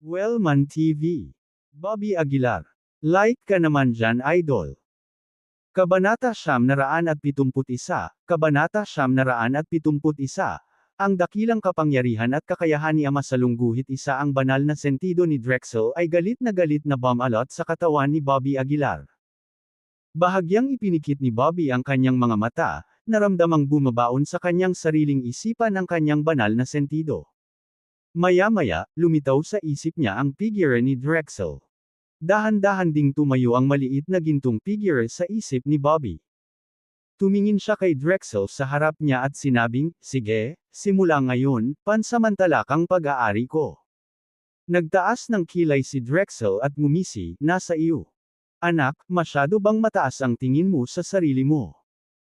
Wellman TV. Bobby Aguilar. Like ka naman dyan, idol. Kabanata 971, Kabanata 971, ang dakilang kapangyarihan at kakayahan ni Ama sa lungguhit. Isa ang banal na sentido ni Drexel ay galit na bumalot sa katawan ni Bobby Aguilar. Bahagyang ipinikit ni Bobby ang kanyang mga mata, naramdamang bumabaon sa kanyang sariling isipan ang kanyang banal na sentido. Maya-maya, lumitaw sa isip niya ang figure ni Drexel. Dahan-dahan ding tumayo ang maliit na gintong figure sa isip ni Bobby. Tumingin siya kay Drexel sa harap niya at sinabing, "Sige, simula ngayon, pansamantala kang pag-aari ko." Nagtaas ng kilay si Drexel at ngumisi, "Nasa iyo. Anak, masyado bang mataas ang tingin mo sa sarili mo?"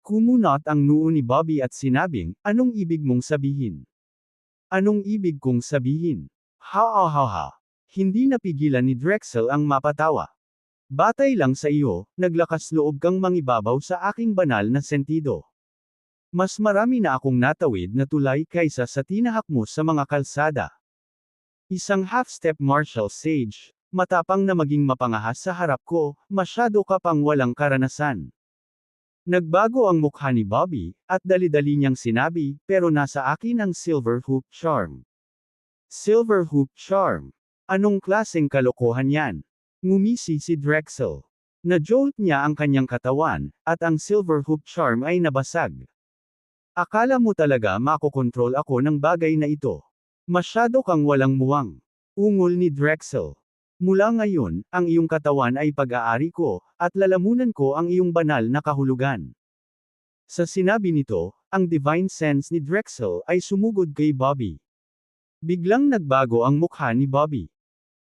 Kumunot ang noo ni Bobby at sinabing, "Anong ibig mong sabihin? Anong ibig kong sabihin?" Ha ha ha ha. Hindi napigilan ni Drexel ang mapatawa. "Batay lang sa iyo, naglakas loob kang mangibabaw sa aking banal na sentido. Mas marami na akong natawid na tulay kaysa sa tinahak mo sa mga kalsada. Isang half-step martial sage, matapang na maging mapangahas sa harap ko, masyado ka pang walang karanasan." Nagbago ang mukha ni Bobby, at dali-dali niyang sinabi, "Pero nasa akin ang Silver Hoop Charm." Silver Hoop Charm? Anong klaseng kalokohan yan? Ngumisi si Drexel. Na-jolt niya ang kanyang katawan, at ang Silver Hoop Charm ay nabasag. "Akala mo talaga makokontrol ako ng bagay na ito? Masyado kang walang muwang." Ungol ni Drexel. "Mula ngayon, ang iyong katawan ay pag-aari ko, at lalamunan ko ang iyong banal na kahulugan." Sa sinabi nito, ang divine sense ni Drexel ay sumugod kay Bobby. Biglang nagbago ang mukha ni Bobby.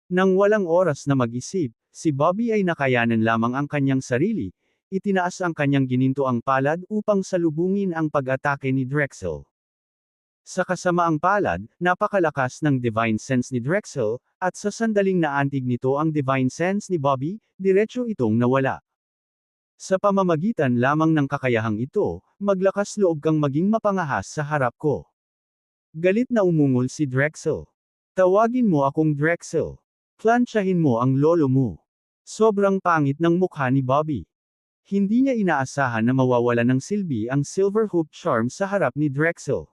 Nang walang oras na mag-isip, si Bobby ay nakayanan lamang ang kanyang sarili, itinaas ang kanyang ginintoang palad upang salubungin ang pag-atake ni Drexel. Sa kasamaang palad, napakalakas ng divine sense ni Drexel, at sa sandaling naantig nito ang divine sense ni Bobby, diretso itong nawala. "Sa pamamagitan lamang ng kakayahang ito, maglakas loob kang maging mapangahas sa harap ko." Galit na umungol si Drexel. "Tawagin mo akong Drexel. Plansyahin mo ang lolo mo." Sobrang pangit ng mukha ni Bobby. Hindi niya inaasahan na mawawala ng silbi ang Silver Hoop Charm sa harap ni Drexel.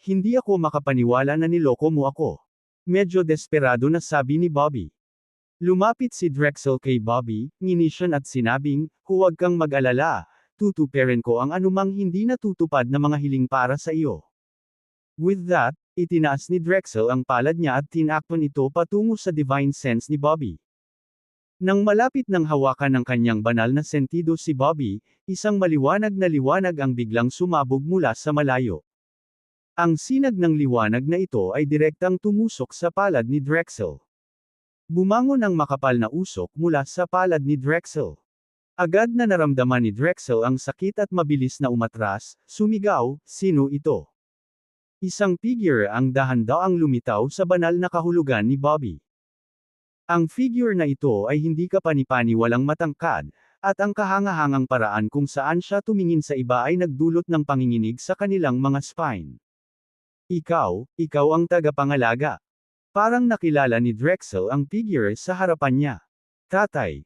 "Hindi ako makapaniwala na niloko mo ako." Medyo desperado na sabi ni Bobby. Lumapit si Drexel kay Bobby, nginisyon at sinabing, "Huwag kang mag-alala, tutuparin ko ang anumang hindi natutupad na mga hiling para sa iyo." With that, itinaas ni Drexel ang palad niya at tinakpan ito patungo sa divine sense ni Bobby. Nang malapit ng hawakan ng kanyang banal na sentido si Bobby, isang maliwanag na liwanag ang biglang sumabog mula sa malayo. Ang sinag ng liwanag na ito ay direktang tumusok sa palad ni Drexel. Bumangon ang makapal na usok mula sa palad ni Drexel. Agad na naramdaman ni Drexel ang sakit at mabilis na umatras, sumigaw, "Sino ito?" Isang figure ang dahan-daang lumitaw sa banal na kahulugan ni Bobby. Ang figure na ito ay hindi kapani-paniwalang matangkad, at ang kahangahangang paraan kung saan siya tumingin sa iba ay nagdulot ng panginginig sa kanilang mga spine. Ikaw ang tagapangalaga." Parang nakilala ni Drexel ang figure sa harapan niya. Tatay.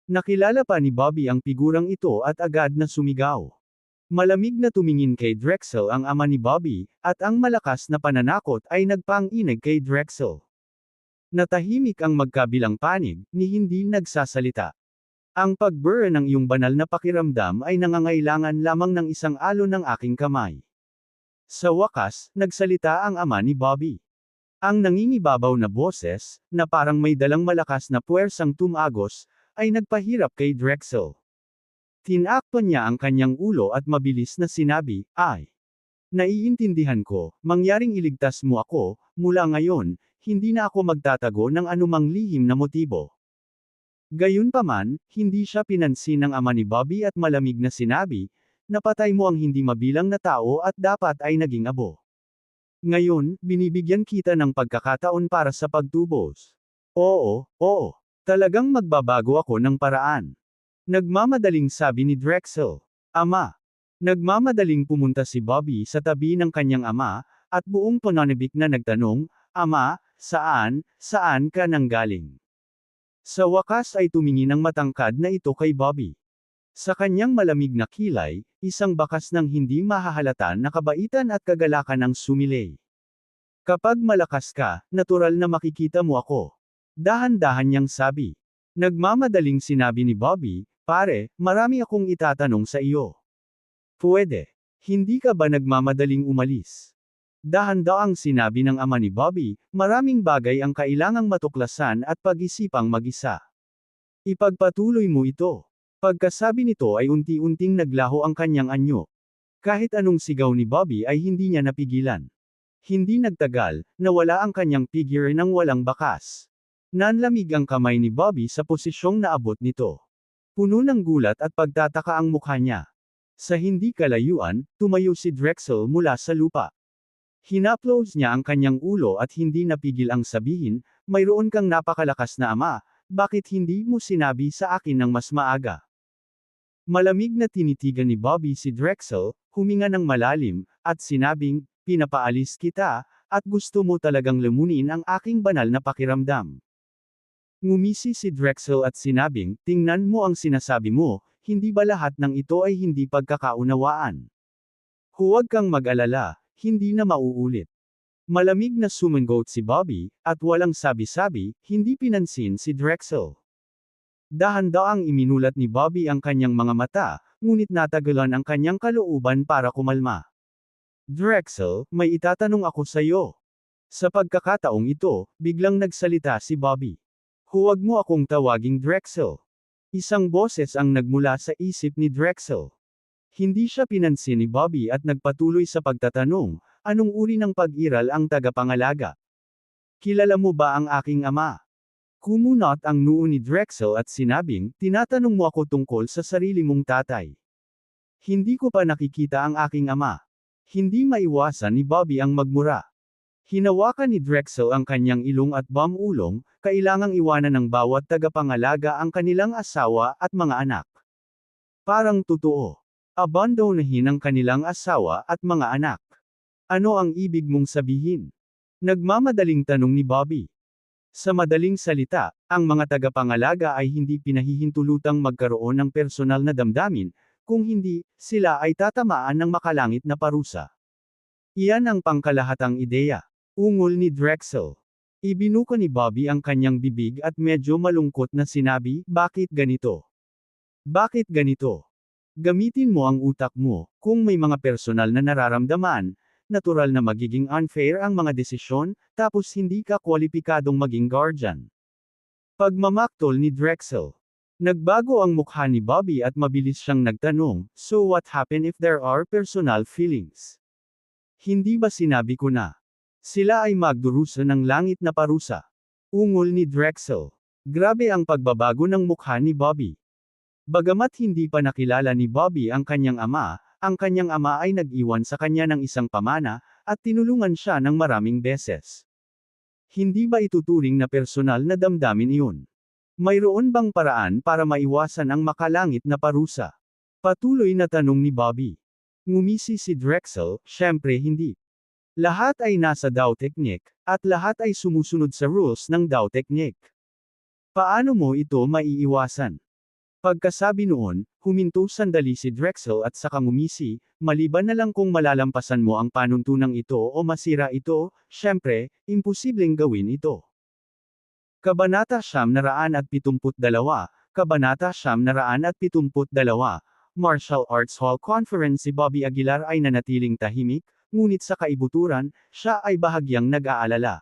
Nakilala pa ni Bobby ang figurang ito at agad na sumigaw. Malamig na tumingin kay Drexel ang ama ni Bobby, at ang malakas na pananakot ay nagpang-inig kay Drexel. Natahimik ang magkabilang panig, ni hindi nagsasalita. "Ang pagbura ng iyong banal na pakiramdam ay nangangailangan lamang ng isang alon ng aking kamay." Sa wakas, nagsalita ang ama ni Bobby. Ang nangingibabaw na boses, na parang may dalang malakas na puwersang tumagos, ay nagpahirap kay Drexel. Tinakpan niya ang kanyang ulo at mabilis na sinabi, "Ay. Naiintindihan ko, mangyaring iligtas mo ako, mula ngayon, hindi na ako magtatago ng anumang lihim na motibo." Gayunpaman, hindi siya pinansin ng ama ni Bobby at malamig na sinabi, "Napatay mo ang hindi mabilang na tao at dapat ay naging abo. Ngayon, binibigyan kita ng pagkakataon para sa pagtubos." Oo, talagang magbabago ako ng paraan." Nagmamadaling sabi ni Drexel. "Ama." Nagmamadaling pumunta si Bobby sa tabi ng kanyang ama, at buong pananabik na nagtanong, "Ama, saan ka nanggaling? Sa wakas ay tumingin ang matangkad na ito kay Bobby. Sa kanyang malamig na kilay, isang bakas ng hindi mahahalata na kabaitan at kagalakan ang sumilay. Kapag malakas ka, natural na makikita mo ako. Dahan-dahan niyang sabi. Nagmamadaling sinabi ni Bobby, pare, marami akong itatanong sa iyo. Pwede. Hindi ka ba nagmamadaling umalis? Dahan-daang sinabi ng ama ni Bobby, maraming bagay ang kailangang matuklasan at pag-isipang mag-isa. Ipagpatuloy mo ito. Pagkasabi nito ay unti-unting naglaho ang kanyang anyo. Kahit anong sigaw ni Bobby ay hindi niya napigilan. Hindi nagtagal, nawala ang kanyang figure nang walang bakas. Nanlamig ang kamay ni Bobby sa posisyong naabot nito. Puno ng gulat at pagtataka ang mukha niya. Sa hindi kalayuan, tumayo si Drexel mula sa lupa. Hinaplos niya ang kanyang ulo at hindi napigil ang sabihin, mayroon kang napakalakas na ama, bakit hindi mo sinabi sa akin ng mas maaga? Malamig na tinitigan ni Bobby si Drexel, huminga ng malalim, at sinabing, pinapaalis kita, at gusto mo talagang lamunin ang aking banal na pakiramdam. Ngumisi si Drexel at sinabing, tingnan mo ang sinasabi mo, hindi ba lahat ng ito ay hindi pagkakaunawaan? Huwag kang mag-alala. Hindi na mauulit. Malamig na sumangot si Bobby, at walang sabi-sabi, hindi pinansin si Drexel. Dahan-daang iminulat ni Bobby ang kanyang mga mata, ngunit natagalan ang kanyang kalooban para kumalma. Drexel, may itatanong ako sa iyo. Sa pagkakataong ito, biglang nagsalita si Bobby. Huwag mo akong tawaging Drexel. Isang boses ang nagmula sa isip ni Drexel. Hindi siya pinansin ni Bobby at nagpatuloy sa pagtatanong, anong uri ng pag-iral ang tagapangalaga? Kilala mo ba ang aking ama? Kumunot ang noo ni Drexel at sinabing, tinatanong mo ako tungkol sa sarili mong tatay. Hindi ko pa nakikita ang aking ama. Hindi maiwasan ni Bobby ang magmura. Hinawakan ni Drexel ang kanyang ilong at bamulong, kailangang iwanan ng bawat tagapangalaga ang kanilang asawa at mga anak. Parang totoo. Abandonahin ang kanilang asawa at mga anak. Ano ang ibig mong sabihin? Nagmamadaling tanong ni Bobby. Sa madaling salita, ang mga tagapangalaga ay hindi pinahihintulutang magkaroon ng personal na damdamin, kung hindi, sila ay tatamaan ng makalangit na parusa. Iyan ang pangkalahatang ideya. Ungol ni Drexel. Ibinuka ni Bobby ang kanyang bibig at medyo malungkot na sinabi, bakit ganito? Bakit ganito? Gamitin mo ang utak mo, kung may mga personal na nararamdaman, natural na magiging unfair ang mga desisyon, tapos hindi ka kwalipikadong maging guardian. Pagmamaktol ni Drexel. Nagbago ang mukha ni Bobby at mabilis siyang nagtanong, so what happen if there are personal feelings? Hindi ba sinabi ko na? Sila ay magdurusa ng langit na parusa. Ungol ni Drexel. Grabe ang pagbabago ng mukha ni Bobby. Bagamat hindi pa nakilala ni Bobby ang kanyang ama ay nag-iwan sa kanya ng isang pamana, at tinulungan siya ng maraming beses. Hindi ba ituturing na personal na damdamin iyon? Mayroon bang paraan para maiwasan ang makalangit na parusa? Patuloy na tanong ni Bobby. Ngumisi si Drexel, syempre hindi. Lahat ay nasa Dao Technique, at lahat ay sumusunod sa rules ng Dao Technique. Paano mo ito maiiwasan? Pagkasabi noon, huminto sandali si Drexel at saka ngumisi, maliban na lang kung malalampasan mo ang panuntunang ito o masira ito, syempre, imposibleng gawin ito. Kabanata 972, Kabanata 972, Martial Arts Hall Conference. Si Bobby Aguilar ay nanatiling tahimik, ngunit sa kaibuturan, siya ay bahagyang nag-aalala.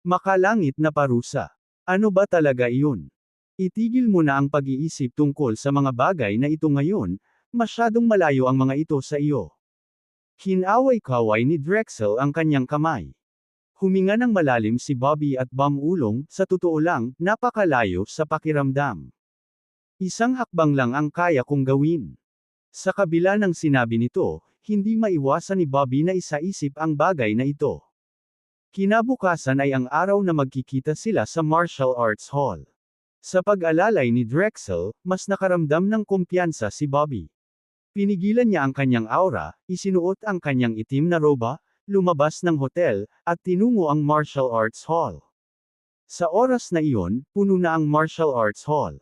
Makalangit na parusa. Ano ba talaga iyon? Itigil mo na ang pag-iisip tungkol sa mga bagay na ito ngayon, masyadong malayo ang mga ito sa iyo. Hinaway-kaway ni Drexel ang kanyang kamay. Huminga ng malalim si Bobby at bumulong, sa totoo lang, napakalayo sa pakiramdam. Isang hakbang lang ang kaya kong gawin. Sa kabila ng sinabi nito, hindi maiwasan ni Bobby na isaisip ang bagay na ito. Kinabukasan ay ang araw na magkikita sila sa Martial Arts Hall. Sa pag-alalay ni Drexel, mas nakaramdam ng kumpiyansa si Bobby. Pinigilan niya ang kanyang aura, isinuot ang kanyang itim na roba, lumabas ng hotel, at tinungo ang martial arts hall. Sa oras na iyon, puno na ang martial arts hall.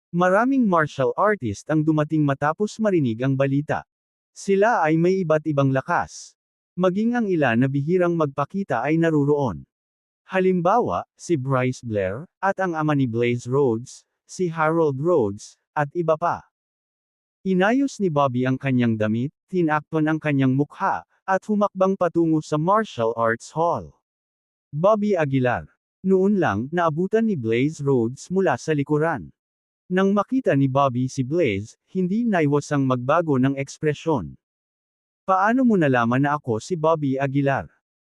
Maraming martial artist ang dumating matapos marinig ang balita. Sila ay may iba't ibang lakas. Maging ang ilan na bihirang magpakita ay naruroon. Halimbawa, si Bryce Blair, at ang ama ni Blaze Rhodes, si Harold Rhodes, at iba pa. Inayos ni Bobby ang kanyang damit, tinakpan ang kanyang mukha, at humakbang patungo sa martial arts hall. Bobby Aguilar. Noon lang, naabutan ni Blaze Rhodes mula sa likuran. Nang makita ni Bobby si Blaze, hindi naiwasang magbago ng ekspresyon. Paano mo nalaman na ako si Bobby Aguilar?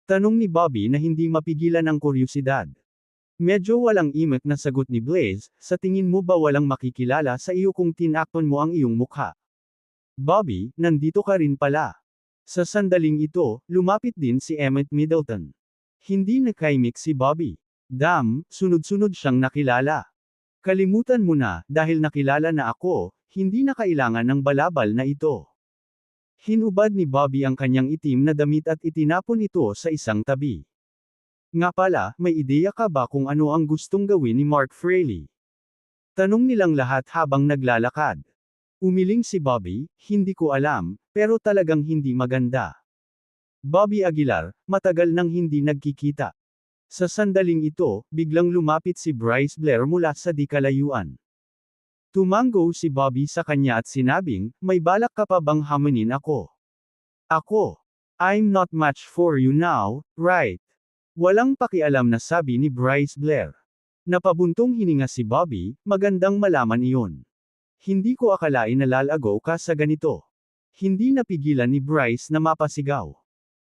Tanong ni Bobby na hindi mapigilan ang kuryosidad. Medyo walang imek na sagot ni Blaze, sa tingin mo ba walang makikilala sa iyo kung tinakpan mo ang iyong mukha? Bobby, nandito ka rin pala. Sa sandaling ito, lumapit din si Emmett Middleton. Hindi nakaimik si Bobby. Sunod-sunod siyang nakilala. Kalimutan mo na, dahil nakilala na ako, hindi na kailangan ng balabal na ito. Hinubad ni Bobby ang kanyang itim na damit at itinapon ito sa isang tabi. Nga pala, may ideya ka ba kung ano ang gustong gawin ni Mark Fraley? Tanong nilang lahat habang naglalakad. Umiling si Bobby, hindi ko alam, pero talagang hindi maganda. Bobby Aguilar, matagal nang hindi nagkikita. Sa sandaling ito, biglang lumapit si Bryce Blair mula sa di kalayuan. Tumango si Bobby sa kanya at sinabing, may balak ka pa bang hamanin ako? Ako. I'm not much for you now, right? Walang pakialam na sabi ni Bryce Blair. Napabuntong hininga si Bobby, magandang malaman iyon. Hindi ko akalain na lalago ka sa ganito. Hindi napigilan ni Bryce na mapasigaw.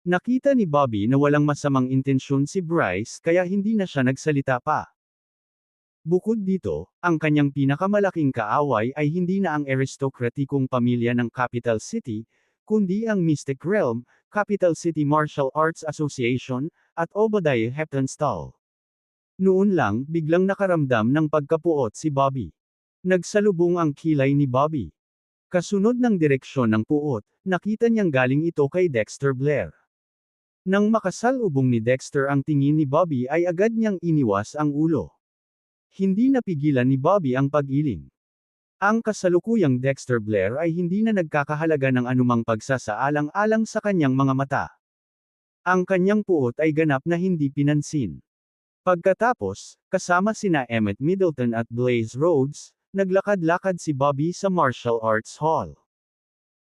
Nakita ni Bobby na walang masamang intensyon si Bryce kaya hindi na siya nagsalita pa. Bukod dito, ang kanyang pinakamalaking kaaway ay hindi na ang aristokratikong pamilya ng Capital City, kundi ang Mystic Realm, Capital City Martial Arts Association, at Obadiah Heptonstall. Noon lang, biglang nakaramdam ng pagkapuot si Bobby. Nagsalubong ang kilay ni Bobby. Kasunod ng direksyon ng puot, nakita niyang galing ito kay Dexter Blair. Nang makasalubong ni Dexter ang tingin ni Bobby ay agad niyang iniwas ang ulo. Hindi napigilan ni Bobby ang pag-iling. Ang kasalukuyang Dexter Blair ay hindi na nagkakahalaga ng anumang pagsasaalang-alang sa kanyang mga mata. Ang kanyang puot ay ganap na hindi pinansin. Pagkatapos, kasama sina Emmett Middleton at Blaze Rhodes, naglakad-lakad si Bobby sa Martial Arts Hall.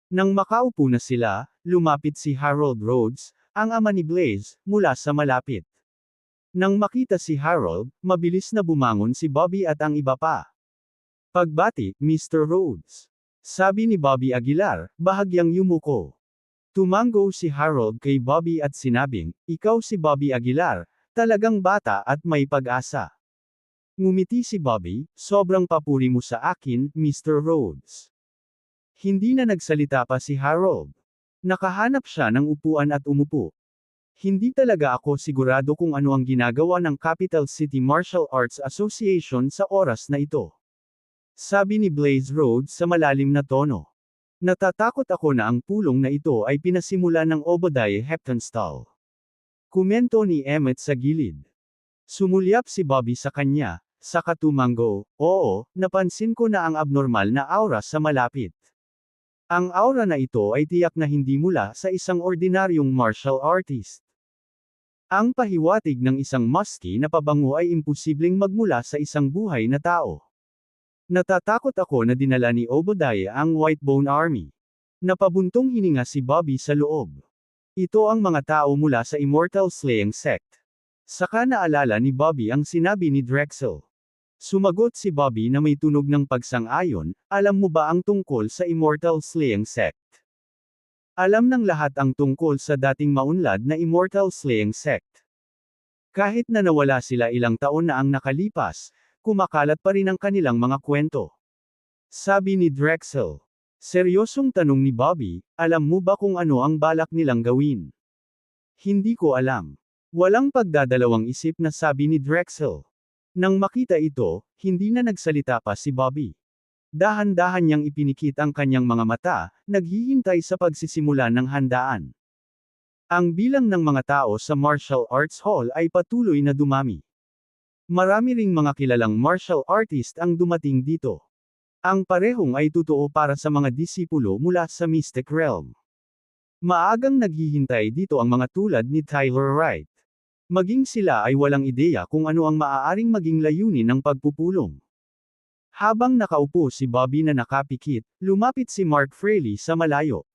Nang makaupo na sila, lumapit si Harold Rhodes, ang ama ni Blaze, mula sa malapit. Nang makita si Harold, mabilis na bumangon si Bobby at ang iba pa. Pagbati, Mr. Rhodes. Sabi ni Bobby Aguilar, bahagyang yumuko. Tumango si Harold kay Bobby at sinabing, ikaw si Bobby Aguilar, talagang bata at may pag-asa. Ngumiti si Bobby, sobrang papuri mo sa akin, Mr. Rhodes. Hindi na nagsalita pa si Harold. Nakahanap siya ng upuan at umupo. Hindi talaga ako sigurado kung ano ang ginagawa ng Capital City Martial Arts Association sa oras na ito. Sabi ni Blaze Rhodes sa malalim na tono. Natatakot ako na ang pulong na ito ay pinasimula ng Obadiah Heptonstall. Komento ni Emmett sa gilid. Sumulyap si Bobby sa kanya, saka tumango, oo, napansin ko na ang abnormal na aura sa malapit. Ang aura na ito ay tiyak na hindi mula sa isang ordinaryong martial artist. Ang pahiwatig ng isang musky na pabango ay imposibleng magmula sa isang buhay na tao. Natatakot ako na dinala ni Obadiah ang Whitebone Army. Napabuntong hininga si Bobby sa loob. Ito ang mga tao mula sa Immortal Slaying Sect. Saka naalala ni Bobby ang sinabi ni Drexel. Sumagot si Bobby na may tunog ng pagsang-ayon, alam mo ba ang tungkol sa Immortal Slaying Sect? Alam ng lahat ang tungkol sa dating maunlad na Immortal Slaying Sect. Kahit na nawala sila ilang taon na ang nakalipas, kumakalat pa rin ang kanilang mga kwento. Sabi ni Drexel. Seryosong tanong ni Bobby, alam mo ba kung ano ang balak nilang gawin? Hindi ko alam. Walang pagdadalawang isip na sabi ni Drexel. Nang makita ito, hindi na nagsalita pa si Bobby. Dahan-dahan niyang ipinikit ang kanyang mga mata, naghihintay sa pagsisimula ng handaan. Ang bilang ng mga tao sa martial arts hall ay patuloy na dumami. Marami ring mga kilalang martial artist ang dumating dito. Ang parehong ay totoo para sa mga disipulo mula sa mystic realm. Maagang naghihintay dito ang mga tulad ni Tyler Wright. Maging sila ay walang ideya kung ano ang maaaring maging layunin ng pagpupulong. Habang nakaupo si Bobby na nakapikit, lumapit si Mark Fraley sa malayo.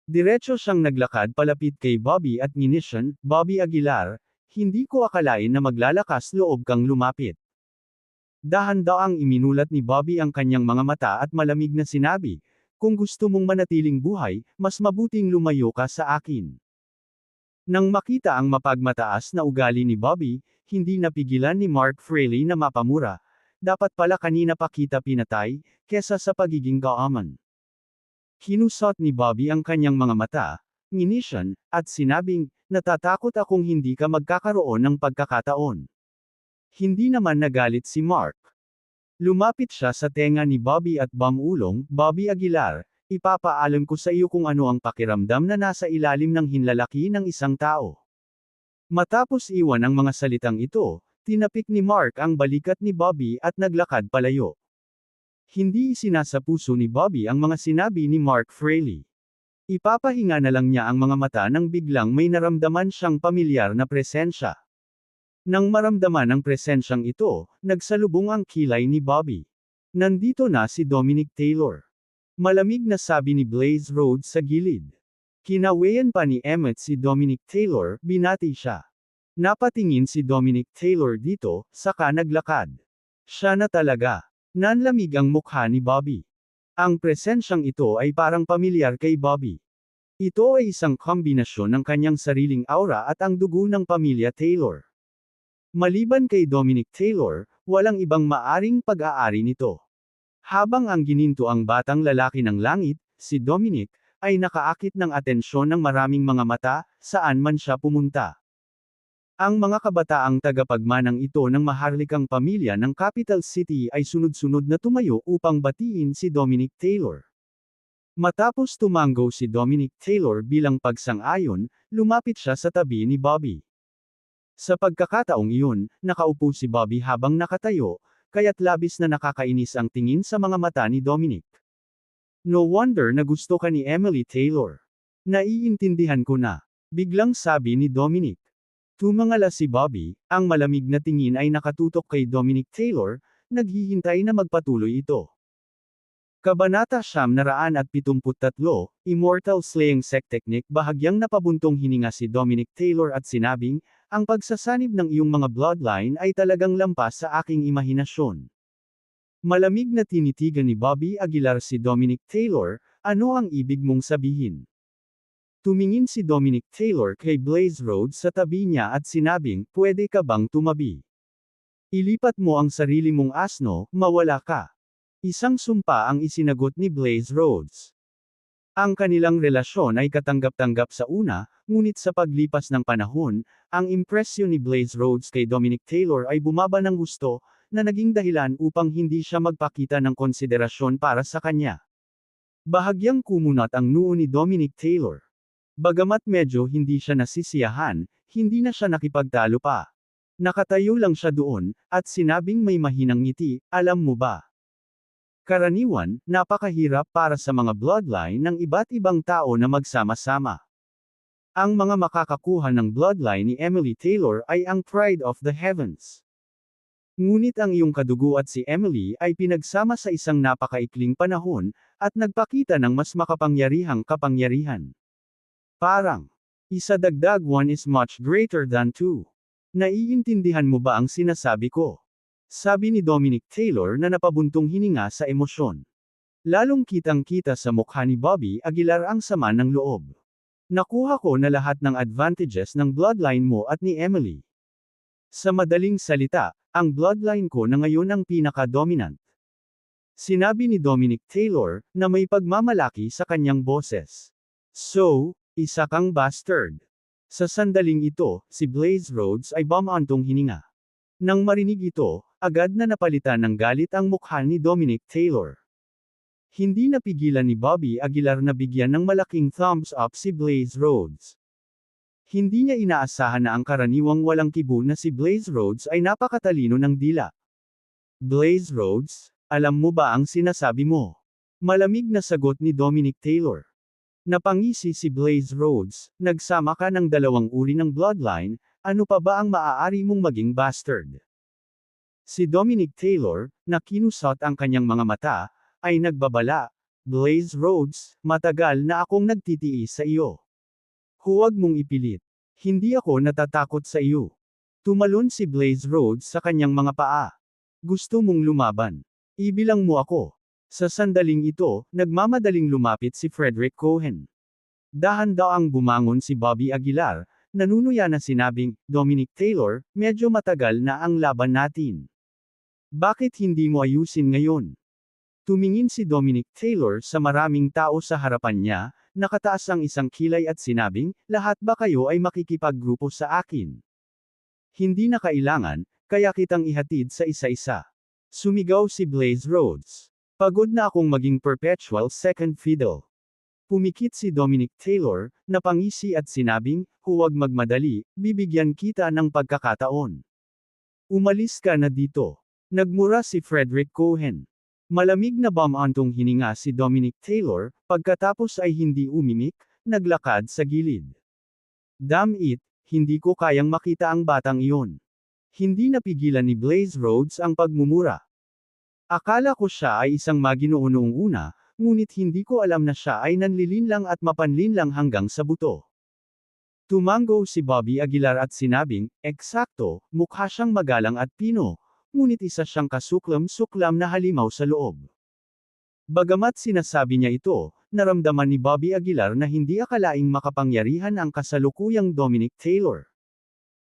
Diretso siyang naglakad palapit kay Bobby at nginisyon, "Bobby Aguilar, hindi ko akalain na maglalakas loob kang lumapit." Dahan-daang iminulat ni Bobby ang kanyang mga mata at malamig na sinabi, "Kung gusto mong manatiling buhay, mas mabuting lumayo ka sa akin." Nang makita ang mapagmataas na ugali ni Bobby, hindi napigilan ni Mark Fraley na mapamura, "Dapat pala kanina pa kita pinatay, kesa sa pagiging gaaman." Kinusot ni Bobby ang kanyang mga mata, nginisyon, at sinabing, "Natatakot akong hindi ka magkakaroon ng pagkakataon." Hindi naman nagalit si Mark. Lumapit siya sa tenga ni Bobby at bumulong, "Bobby Aguilar, ipapaalam ko sa iyo kung ano ang pakiramdam na nasa ilalim ng hinlalaki ng isang tao." Matapos iwan ang mga salitang ito, tinapik ni Mark ang balikat ni Bobby at naglakad palayo. Hindi isinasapuso ni Bobby ang mga sinabi ni Mark Fraley. Ipapahinga na lang niya ang mga mata nang biglang may naramdaman siyang pamilyar na presensya. Nang maramdaman ang presensyang ito, nagsalubong ang kilay ni Bobby. "Nandito na si Dominic Taylor." Malamig na sabi ni Blaze Rhodes sa gilid. Kinawayan pa ni Emmett si Dominic Taylor, binati siya. Napatingin si Dominic Taylor dito, saka naglakad. Siya na talaga. Nanlamig ang mukha ni Bobby. Ang presensyang ito ay parang pamilyar kay Bobby. Ito ay isang kombinasyon ng kanyang sariling aura at ang dugo ng pamilya Taylor. Maliban kay Dominic Taylor, walang ibang maaring pag-aari nito. Habang ang gininto ang batang lalaki ng langit, si Dominic, ay nakaakit ng atensyon ng maraming mga mata, saan man siya pumunta. Ang mga kabataang tagapagmanang ito ng maharlikang pamilya ng capital city ay sunod-sunod na tumayo upang batiin si Dominic Taylor. Matapos tumanggo si Dominic Taylor bilang pagsang-ayon, lumapit siya sa tabi ni Bobby. Sa pagkakataong iyon, nakaupo si Bobby habang nakatayo, kaya't labis na nakakainis ang tingin sa mga mata ni Dominic. "No wonder na gusto ka ni Emily Taylor. Naiintindihan ko na," biglang sabi ni Dominic. Tumangala si Bobby, ang malamig na tingin ay nakatutok kay Dominic Taylor, naghihintay na magpatuloy ito. Kabanata 973, Immortal Slaying Sect Technique. Bahagyang napabuntong hininga si Dominic Taylor at sinabing, "Ang pagsasanib ng iyong mga bloodline ay talagang lampas sa aking imahinasyon." Malamig na tinitigan ni Bobby Aguilar si Dominic Taylor, "Ano ang ibig mong sabihin?" Tumingin si Dominic Taylor kay Blaze Rhodes sa tabi niya at sinabing, "Pwede ka bang tumabi? Ilipat mo ang sarili mong asno, mawala ka." Isang sumpa ang isinagot ni Blaze Rhodes. Ang kanilang relasyon ay katanggap-tanggap sa una, ngunit sa paglipas ng panahon, ang impresyon ni Blaze Rhodes kay Dominic Taylor ay bumaba ng gusto, na naging dahilan upang hindi siya magpakita ng konsiderasyon para sa kanya. Bahagyang kumunat ang noo ni Dominic Taylor. Bagamat medyo hindi siya nasisiyahan, hindi na siya nakipagtalo pa. Nakatayo lang siya doon, at sinabing may mahinang ngiti, "Alam mo ba? Karaniwan, napakahirap para sa mga bloodline ng iba't ibang tao na magsama-sama. Ang mga makakakuha ng bloodline ni Emily Taylor ay ang pride of the heavens. Ngunit ang iyong kadugo at si Emily ay pinagsama sa isang napakaikling panahon, at nagpakita ng mas makapangyarihang kapangyarihan. Parang, isa dagdag 1 is much greater than 2. Naiintindihan mo ba ang sinasabi ko?" Sabi ni Dominic Taylor na napabuntong hininga sa emosyon. Lalong kitang-kita sa mukha ni Bobby Aguilar ang sama ng loob. "Nakuha ko na lahat ng advantages ng bloodline mo at ni Emily. Sa madaling salita, ang bloodline ko na ngayon ang pinaka-dominant." Sinabi ni Dominic Taylor, na may pagmamalaki sa kanyang boses. "So, isa kang bastard." Sa sandaling ito, si Blaze Rhodes ay bumantong hininga. Nang marinig ito, agad na napalitan ng galit ang mukha ni Dominic Taylor. Hindi napigilan ni Bobby Aguilar na bigyan ng malaking thumbs up si Blaze Rhodes. Hindi niya inaasahan na ang karaniwang walang kibo na si Blaze Rhodes ay napakatalino ng dila. Blaze Rhodes, alam mo ba ang sinasabi mo? Malamig na sagot ni Dominic Taylor. Napangisi si Blaze Rhodes, nagsama ka ng dalawang uri ng bloodline, ano pa ba ang maaari mong maging bastard? Si Dominic Taylor, na kinusot ang kanyang mga mata, ay nagbabala, Blaze Rhodes, matagal na akong nagtitiis sa iyo. Huwag mong ipilit. Hindi ako natatakot sa iyo. Tumalon si Blaze Rhodes sa kanyang mga paa. Gusto mong lumaban. Ibilang mo ako. Sa sandaling ito, nagmamadaling lumapit si Frederick Cohen. Dahan-daang bumangon si Bobby Aguilar, nanunuya na sinabing, Dominic Taylor, medyo matagal na ang laban natin. Bakit hindi mo ayusin ngayon? Tumingin si Dominic Taylor sa maraming tao sa harapan niya, nakataas ang isang kilay at sinabing, lahat ba kayo ay makikipaggrupo sa akin? Hindi na kailangan, kaya kitang ihatid sa isa-isa. Sumigaw si Blaze Rhodes. Pagod na akong maging perpetual second fiddle. Pumikit si Dominic Taylor, napangisi at sinabing, huwag magmadali, bibigyan kita ng pagkakataon. Umalis ka na dito. Nagmura si Frederick Cohen. Malamig na bumantong hininga si Dominic Taylor, pagkatapos ay hindi umimik, naglakad sa gilid. Damn it, hindi ko kayang makita ang batang iyon. Hindi napigilan ni Blaze Rhodes ang pagmumura. Akala ko siya ay isang maginoo noong una, ngunit hindi ko alam na siya ay nanlilinlang at mapanlinlang hanggang sa buto. Tumango si Bobby Aguilar at sinabing, eksakto, mukha siyang magalang at pino, ngunit isa siyang kasuklam-suklam na halimaw sa loob. Bagamat sinasabi niya ito, naramdaman ni Bobby Aguilar na hindi akalaing makapangyarihan ang kasalukuyang Dominic Taylor.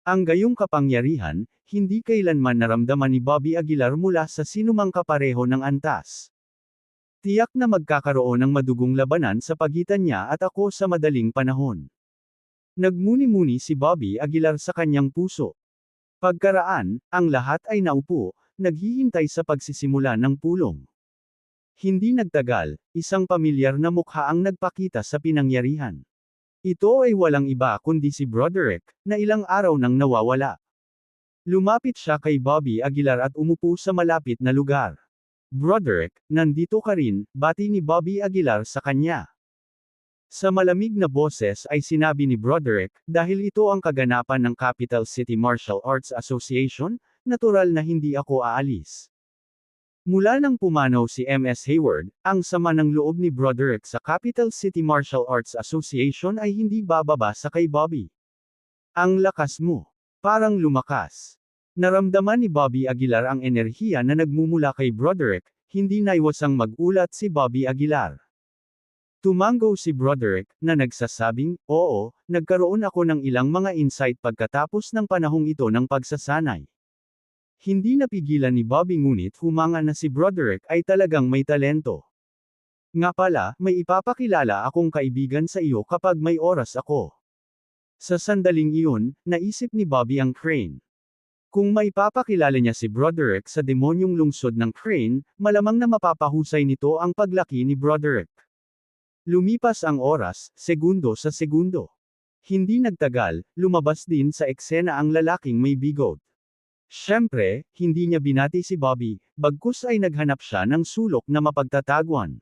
Ang gayong kapangyarihan, hindi kailanman naramdaman ni Bobby Aguilar mula sa sinumang kapareho ng antas. Tiyak na magkakaroon ng madugong labanan sa pagitan niya at ako sa madaling panahon. Nagmuni-muni si Bobby Aguilar sa kanyang puso. Pagkaraan, ang lahat ay naupo, naghihintay sa pagsisimula ng pulong. Hindi nagtagal, isang pamilyar na mukha ang nagpakita sa pinangyarihan. Ito ay walang iba kundi si Broderick, na ilang araw nang nawawala. Lumapit siya kay Bobby Aguilar at umupo sa malapit na lugar. Broderick, nandito ka rin, bati ni Bobby Aguilar sa kanya. Sa malamig na boses ay sinabi ni Broderick, dahil ito ang kaganapan ng Capital City Martial Arts Association, natural na hindi ako aalis. Mula nang pumanaw si MS Hayward, ang sama ng loob ni Broderick sa Capital City Martial Arts Association ay hindi bababa sa kay Bobby. Ang lakas mo. Parang lumakas. Naramdaman ni Bobby Aguilar ang enerhiya na nagmumula kay Broderick, hindi naiwasang magulat si Bobby Aguilar. Tumango si Broderick, na nagsasabing, oo, nagkaroon ako ng ilang mga insight pagkatapos ng panahong ito ng pagsasanay. Hindi napigilan ni Bobby ngunit humanga na si Broderick ay talagang may talento. Nga pala, may ipapakilala akong kaibigan sa iyo kapag may oras ako. Sa sandaling iyon, naisip ni Bobby ang Crane. Kung maipapakilala niya si Broderick sa demonyong lungsod ng Crane, malamang na mapapahusay nito ang paglaki ni Broderick. Lumipas ang oras, segundo sa segundo. Hindi nagtagal, lumabas din sa eksena ang lalaking may bigot. Siyempre, hindi niya binati si Bobby, bagkus ay naghanap siya ng sulok na mapagtataguan.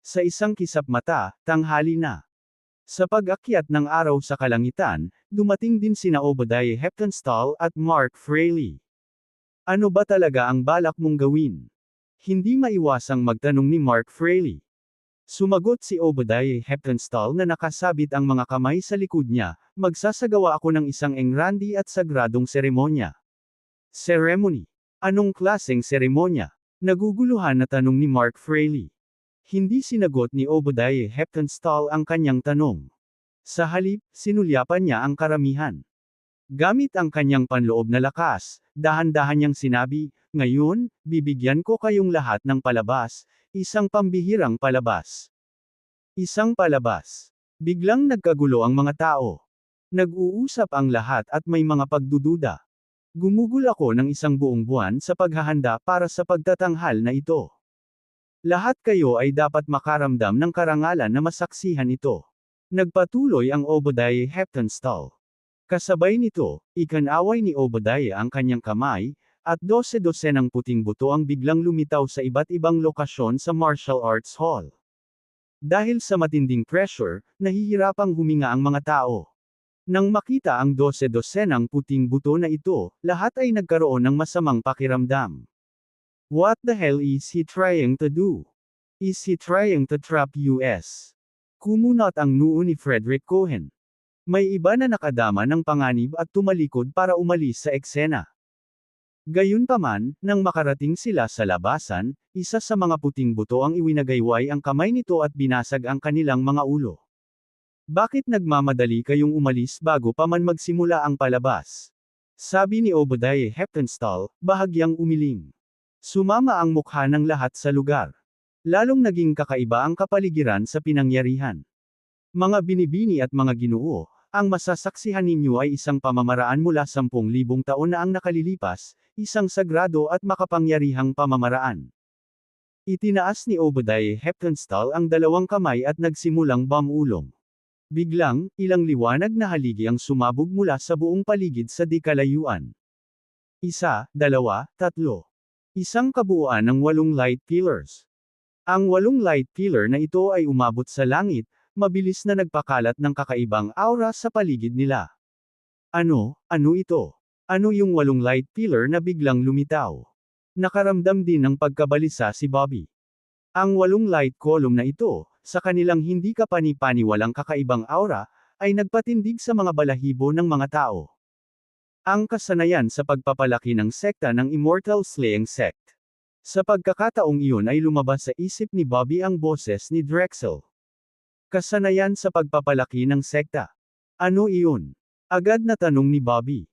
Sa isang kisap mata, tanghali na. Sa pag-akyat ng araw sa kalangitan, dumating din sina Obadiah Heptonstall at Mark Fraley. Ano ba talaga ang balak mong gawin? Hindi maiwasang magtanong ni Mark Fraley. Sumagot si Obadiah Heptonstall na nakasabit ang mga kamay sa likod niya, magsasagawa ako ng isang engrandi at sagradong seremonya. Ceremony. Anong klaseng seremonya? Naguguluhan na tanong ni Mark Fraley. Hindi sinagot ni Obadiah Heptonstall ang kanyang tanong. Sa halip, sinulyapan niya ang karamihan. Gamit ang kanyang panloob na lakas, dahan-dahan niyang sinabi, ngayon, bibigyan ko kayong lahat ng palabas, isang pambihirang palabas. Isang palabas. Biglang nagkagulo ang mga tao. Nag-uusap ang lahat at may mga pagdududa. Gumugol ako ng isang buong buwan sa paghahanda para sa pagtatanghal na ito. Lahat kayo ay dapat makaramdam ng karangalan na masaksihan ito. Nagpatuloy ang Obadiah Heptanstall. Kasabay nito, ikanaway ni Obadiah ang kanyang kamay, at 12-12 puting buto ang biglang lumitaw sa iba't ibang lokasyon sa martial arts hall. Dahil sa matinding pressure, nahihirapang huminga ang mga tao. Nang makita ang 12-12 puting buto na ito, lahat ay nagkaroon ng masamang pakiramdam. What the hell is he trying to do? Is he trying to trap us? Kumunot ang noo ni Frederick Cohen. May iba na nakadama ng panganib at tumalikod para umalis sa eksena. Gayunpaman, nang makarating sila sa labasan, isa sa mga puting buto ang iwinagayway ang kamay nito at binasag ang kanilang mga ulo. Bakit nagmamadali kayong umalis bago pa man magsimula ang palabas? Sabi ni Obadiah Heptanstall, bahagyang umiling. Sumama ang mukha ng lahat sa lugar. Lalong naging kakaiba ang kapaligiran sa pinangyarihan. Mga binibini at mga ginoo, ang masasaksihan ninyo ay isang pamamaraan mula 10,000 taon na ang nakalilipas, isang sagrado at makapangyarihang pamamaraan. Itinaas ni Obadiah Heptanstall ang dalawang kamay at nagsimulang bumulong. Biglang, ilang liwanag na haligi ang sumabog mula sa buong paligid sa di kalayuan. 1, 2, 3. Isang kabuuan ng 8 light pillars. Ang 8 light pillar na ito ay umabot sa langit, mabilis na nagpakalat ng kakaibang aura sa paligid nila. Ano ito? Ano yung 8 light pillar na biglang lumitaw? Nakaramdam din ng pagkabalisa si Bobby. Ang 8 light column na ito, sa kanilang hindi kapani-paniwalang kakaibang aura, ay nagpatindig sa mga balahibo ng mga tao. Ang kasanayan sa pagpapalaki ng sekta ng Immortal Slaying Sect. Sa pagkakataong iyon ay lumabas sa isip ni Bobby ang boses ni Drexel. Kasanayan sa pagpapalaki ng sekta. Ano iyon? Agad na tanong ni Bobby.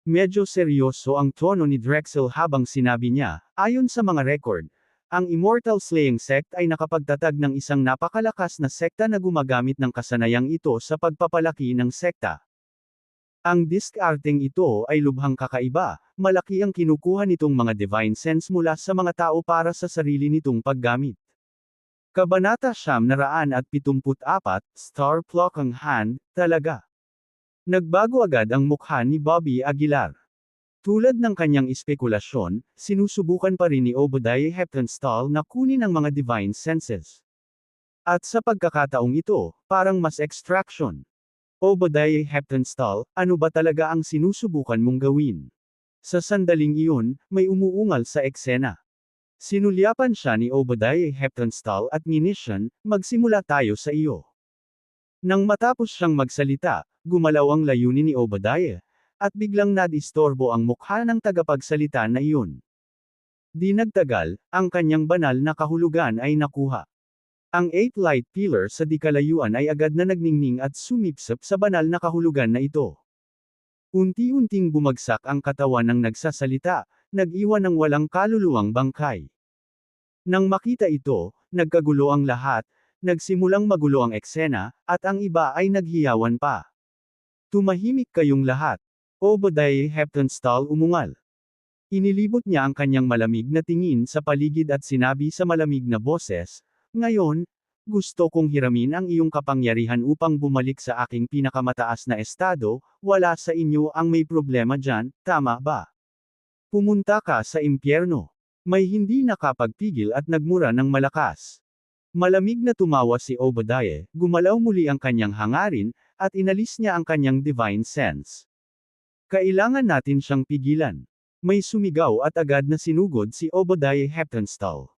Medyo seryoso ang tono ni Drexel habang sinabi niya, ayon sa mga record, ang Immortal Slaying Sect ay nakapagtatag ng isang napakalakas na sekta na gumagamit ng kasanayang ito sa pagpapalaki ng sekta. Ang diskarteng ito ay lubhang kakaiba, malaki ang kinukuha nitong mga divine sense mula sa mga tao para sa sarili nitong paggamit. Kabanata 974, Star Clock ang hand, talaga. Nagbago agad ang mukha ni Bobby Aguilar. Tulad ng kanyang espekulasyon, sinusubukan pa rin ni Obadiah Heptanstall na kunin ang mga divine senses. At sa pagkakataong ito, parang mas extraction. Obadiah Heptanstall, ano ba talaga ang sinusubukan mong gawin? Sa sandaling iyon, may umuungal sa eksena. Sinulyapan siya ni Obadiah Heptanstall at nginisyan, magsimula tayo sa iyo. Nang matapos siyang magsalita, gumalaw ang layunin ni Obadiah, at biglang nadistorbo ang mukha ng tagapagsalita na iyon. Di nagtagal, ang kanyang banal na kahulugan ay nakuha. Ang 8 light pillar sa di kalayuan ay agad na nagningning at sumipsip sa banal na kahulugan na ito. Unti-unting bumagsak ang katawan ng nagsasalita, nag-iwan ng walang kaluluwang bangkay. Nang makita ito, nagkagulo ang lahat, nagsimulang magulo ang eksena, at ang iba ay naghiyawan pa. Tumahimik kayong lahat. Obadiah Heptanstall umungal. Inilibot niya ang kanyang malamig na tingin sa paligid at sinabi sa malamig na boses, ngayon, gusto kong hiramin ang iyong kapangyarihan upang bumalik sa aking pinakamataas na estado, wala sa inyo ang may problema dyan, tama ba? Pumunta ka sa impyerno. May hindi nakapagpigil at nagmura ng malakas. Malamig na tumawa si Obadiah, gumalaw muli ang kanyang hangarin, at inalis niya ang kanyang divine sense. Kailangan natin siyang pigilan. May sumigaw at agad na sinugod si Obadiah Heptanstall.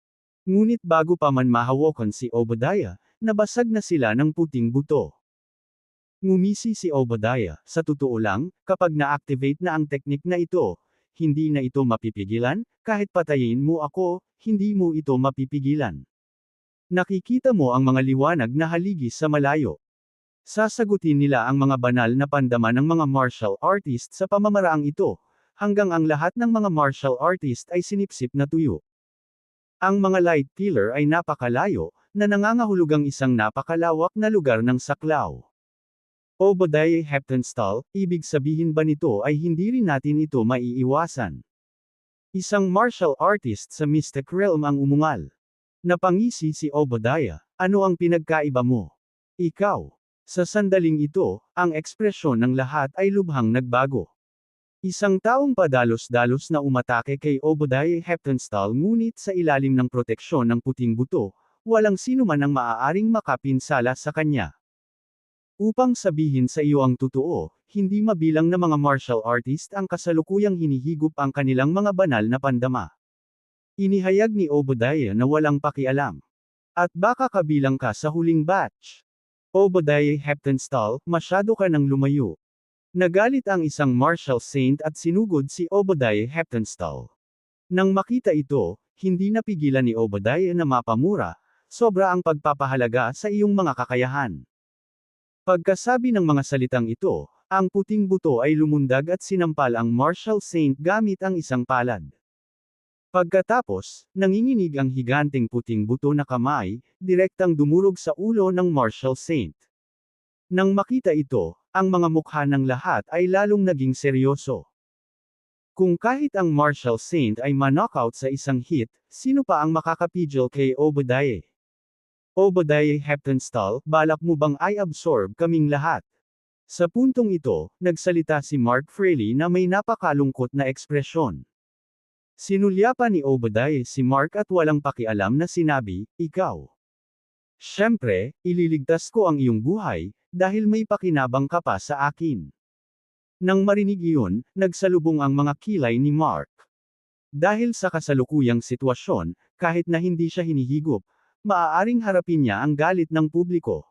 Ngunit bago pa man mahawakan si Obadiah, nabasag na sila ng puting buto. Ngumisi si Obadiah, sa totoo lang, kapag na-activate na ang teknik na ito, hindi na ito mapipigilan, kahit patayin mo ako, hindi mo ito mapipigilan. Nakikita mo ang mga liwanag na haligi sa malayo. Sasagutin nila ang mga banal na pandama ng mga martial artist sa pamamaraang ito, hanggang ang lahat ng mga martial artist ay sinipsip na tuyo. Ang mga light pillar ay napakalayo, na nangangahulugang isang napakalawak na lugar ng saklaw. Obadiah Heptanstall, ibig sabihin ba nito ay hindi rin natin ito maiiwasan? Isang martial artist sa Mystic Realm ang umungal. Napangisi si Obadiah, ano ang pinagkaiba mo? Ikaw. Sa sandaling ito, ang ekspresyon ng lahat ay lubhang nagbago. Isang taong padalos-dalos na umatake kay Obadiah Heptonstall ngunit sa ilalim ng proteksyon ng puting buto, walang sino man ang maaaring makapinsala sa kanya. Upang sabihin sa iyo ang totoo, hindi mabilang na mga martial artist ang kasalukuyang hinihigop ang kanilang mga banal na pandama. Inihayag ni Obadiah na walang pakialam. At baka kabilang ka sa huling batch. Obadiah Heptonstall, masyado ka nang lumayo. Nagalit ang isang martial saint at sinugod si Obadiah Heptonstall. Nang makita ito, hindi napigilan ni Obadiah na mapamura, sobra ang pagpapahalaga sa iyong mga kakayahan. Pagkasabi ng mga salitang ito, ang puting buto ay lumundag at sinampal ang martial saint gamit ang isang palad. Pagkatapos, nanginginig ang higanteng puting buto na kamay, direktang dumurog sa ulo ng martial saint. Nang makita ito, ang mga mukha ng lahat ay lalong naging seryoso. Kung kahit ang martial saint ay ma-knockout sa isang hit, sino pa ang makakapigil kay Obadiah? Obadiah Heptonstall, balak mo bang i-absorb kaming lahat? Sa puntong ito, nagsalita si Mark Fraley na may napakalungkot na ekspresyon. Sinulyapan ni Obadiah si Mark at walang pakialam na sinabi, "Ikaw. Siyempre, ililigtas ko ang iyong buhay, dahil may pakinabang ka pa sa akin." Nang marinig iyon, nagsalubong ang mga kilay ni Mark. Dahil sa kasalukuyang sitwasyon, kahit na hindi siya hinihigop, maaaring harapin niya ang galit ng publiko.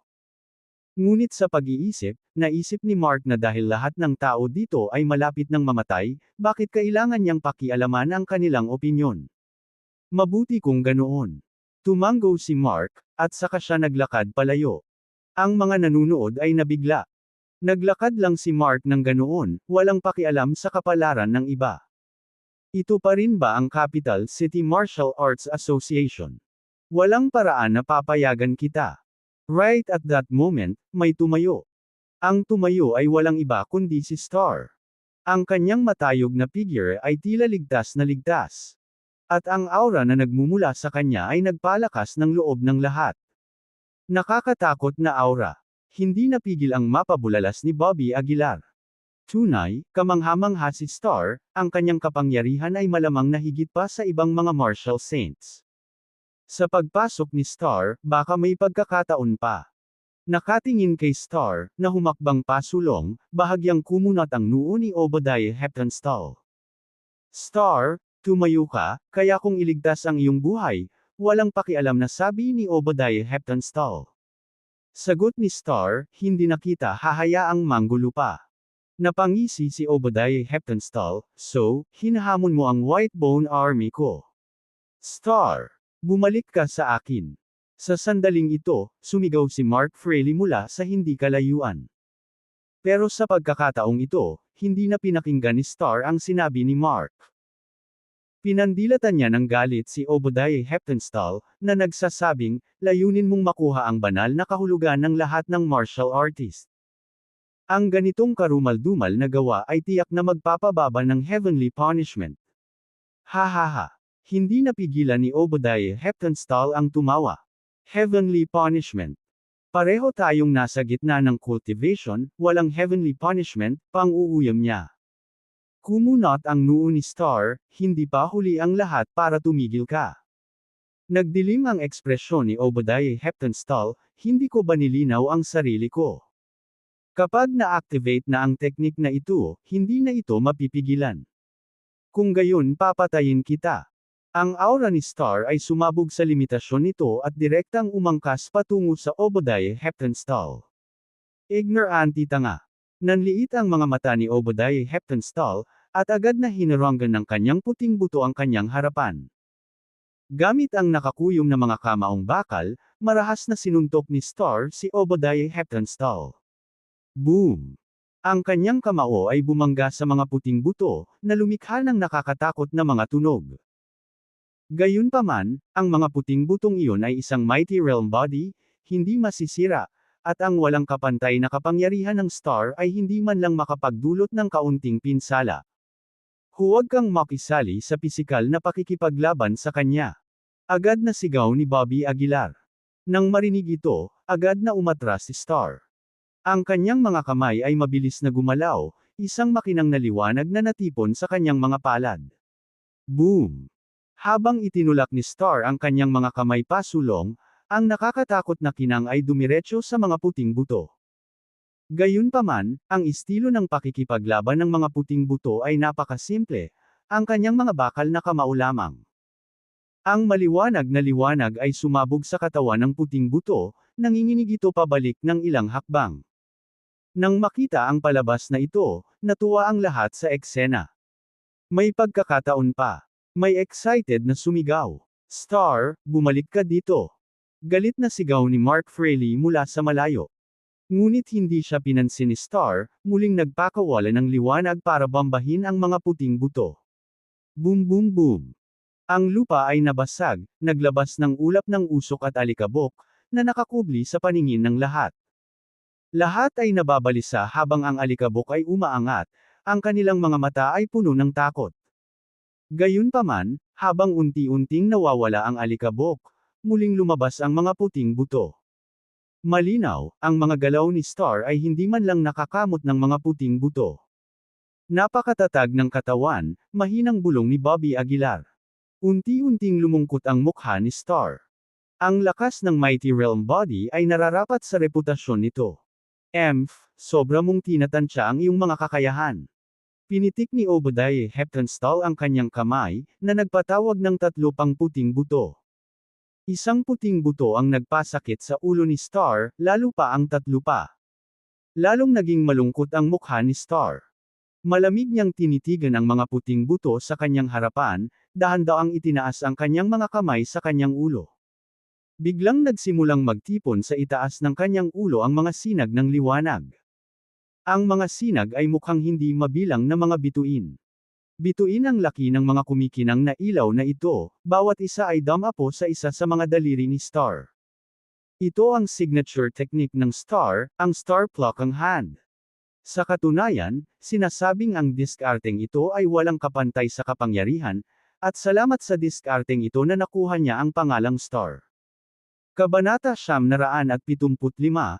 Ngunit sa pag-iisip, naisip ni Mark na dahil lahat ng tao dito ay malapit ng mamatay, bakit kailangan niyang pakialaman ang kanilang opinyon? Mabuti kung ganoon. Tumango si Mark, at saka siya naglakad palayo. Ang mga nanunood ay nabigla. Naglakad lang si Mark ng ganoon, walang pakialam sa kapalaran ng iba. Ito pa rin ba ang Capital City Martial Arts Association? Walang paraan na papayagan kita. Right at that moment, may tumayo. Ang tumayo ay walang iba kundi si Star. Ang kanyang matayog na figure ay tila ligtas na ligtas. At ang aura na nagmumula sa kanya ay nagpalakas ng loob ng lahat. Nakakatakot na aura. Hindi napigil ang mapabulalas ni Bobby Aguilar. Tunay, kamangha-mangha si Star, ang kanyang kapangyarihan ay malamang na higit pa sa ibang mga martial saints. Sa pagpasok ni Star, baka may pagkakataon pa. Nakatingin kay Star, na humakbang pasulong, bahagyang kumunat ang noo ni Obadiah Heptonstall. "Star, tumayo ka, kaya kung iligtas ang iyong buhay," walang pakialam na sabi ni Obadiah Heptonstall. Sagot ni Star, "Hindi na kita hahayaang manggulo pa." Napangisi si Obadiah Heptonstall, "So, hinahamon mo ang White Bone Army ko. Star, bumalik ka sa akin." Sa sandaling ito, sumigaw si Mark Fraley mula sa hindi kalayuan. Pero sa pagkakataong ito, hindi na pinakinggan ni Star ang sinabi ni Mark. Pinandilatan niya ng galit si Obadiah Heptonstall, na nagsasabing, "Layunin mong makuha ang banal na kahulugan ng lahat ng martial artist. Ang ganitong karumal-dumal na gawa ay tiyak na magpapababa ng heavenly punishment." Ha ha ha. Hindi napigilan ni Obadiah Heptonstall ang tumawa. Heavenly punishment. Pareho tayong nasa gitna ng cultivation, walang heavenly punishment, pang-uuyam niya. Kumunot ang noo ni Star, "Hindi pa huli ang lahat para tumigil ka." Nagdilim ang ekspresyon ni Obadiah Heptonstall, "Hindi ko ba nilinaw ang sarili ko? Kapag na-activate na ang teknik na ito, hindi na ito mapipigilan. Kung gayon papatayin kita." Ang aura ni Star ay sumabog sa limitasyon nito at direktang umangkas patungo sa Obadiah Heptonstall. Ignorante tanga. Nanliit ang mga mata ni Obadiah Heptonstall, at agad na hinaranggan ng kanyang puting buto ang kanyang harapan. Gamit ang nakakuyom na mga kamaong bakal, marahas na sinuntok ni Star si Obadiah Heptonstall. Boom! Ang kanyang kamao ay bumangga sa mga puting buto, na lumikha ng nakakatakot na mga tunog. Gayunpaman, ang mga puting butong iyon ay isang mighty realm body, hindi masisira, at ang walang kapantay na kapangyarihan ng Star ay hindi man lang makapagdulot ng kaunting pinsala. Huwag kang makisali sa pisikal na pakikipaglaban sa kanya. Agad na sigaw ni Bobby Aguilar. Nang marinig ito, agad na umatras si Star. Ang kanyang mga kamay ay mabilis na gumalaw, isang makinang na liwanag na natipon sa kanyang mga palad. Boom! Habang itinulak ni Star ang kanyang mga kamay pasulong, ang nakakatakot na kinang ay dumiretso sa mga puting buto. Gayunpaman, ang estilo ng pakikipaglaban ng mga puting buto ay napakasimple, ang kanyang mga bakal na kamao lamang. Ang maliwanag na liwanag ay sumabog sa katawan ng puting buto, nanginginig ito pabalik ng ilang hakbang. Nang makita ang palabas na ito, natuwa ang lahat sa eksena. May pagkakataon pa. May excited na sumigaw. Star, bumalik ka dito. Galit na sigaw ni Mark Fraley mula sa malayo. Ngunit hindi siya pinansin ni Star, muling nagpakawala ng liwanag para bambahin ang mga puting buto. Boom boom boom. Ang lupa ay nabasag, naglabas ng ulap ng usok at alikabok, na nakakubli sa paningin ng lahat. Lahat ay nababalisa habang ang alikabok ay umaangat, ang kanilang mga mata ay puno ng takot. Gayunpaman, habang unti-unting nawawala ang alikabok, muling lumabas ang mga puting buto. Malinaw, ang mga galaw ni Star ay hindi man lang nakakamot ng mga puting buto. Napakatatag ng katawan, mahinang bulong ni Bobby Aguilar. Unti-unting lumungkot ang mukha ni Star. Ang lakas ng Mighty Realm Body ay nararapat sa reputasyon nito. Sobra mong tinatansya ang iyong mga kakayahan. Pinitik ni Obadiah Heptonstall ang kanyang kamay, na nagpatawag ng 3 pang puting buto. Isang puting buto ang nagpasakit sa ulo ni Star, lalo pa ang 3 pa. Lalong naging malungkot ang mukha ni Star. Malamig niyang tinitigan ang mga puting buto sa kanyang harapan, dahan-daang itinaas ang kanyang mga kamay sa kanyang ulo. Biglang nagsimulang magtipon sa itaas ng kanyang ulo ang mga sinag ng liwanag. Ang mga sinag ay mukhang hindi mabilang na mga bituin. Bituin ang laki ng mga kumikinang na ilaw na ito, bawat isa ay damapo sa isa sa mga daliri ni Star. Ito ang signature technique ng Star, ang Star Pluck ang Hand. Sa katunayan, sinasabing ang diskarteng ito ay walang kapantay sa kapangyarihan, at salamat sa diskarteng ito na nakuha niya ang pangalang Star. Kabanata 975,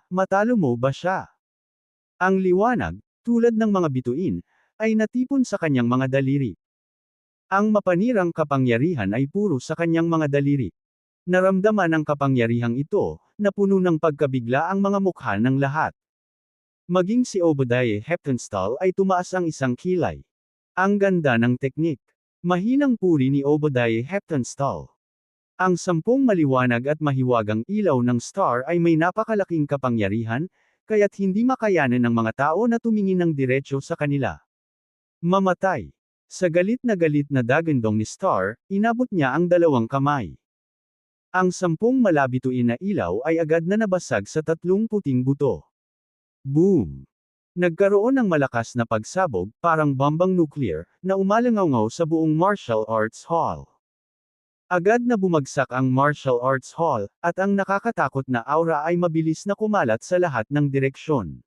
matalo mo ba siya? Ang liwanag, tulad ng mga bituin, ay natipon sa kanyang mga daliri. Ang mapanirang kapangyarihan ay puro sa kanyang mga daliri. Naramdaman ang kapangyarihang ito, na puno ng pagkabigla ang mga mukha ng lahat. Maging si Obadiah Heptonstall ay tumaas ang isang kilay. Ang ganda ng teknik. Mahinang puri ni Obadiah Heptonstall. Ang 10 maliwanag at mahiwagang ilaw ng Star ay may napakalaking kapangyarihan, kaya't hindi makayanan ng mga tao na tumingin ng diretso sa kanila. Mamatay. Sa galit na dagandong ni Star, inabot niya ang 2 kamay. Ang 10 malabituin na ilaw ay agad na nabasag sa 3 puting buto. Boom! Nagkaroon ng malakas na pagsabog, parang bombang nuclear, na umalangaw sa buong martial arts hall. Agad na bumagsak ang martial arts hall, at ang nakakatakot na aura ay mabilis na kumalat sa lahat ng direksyon.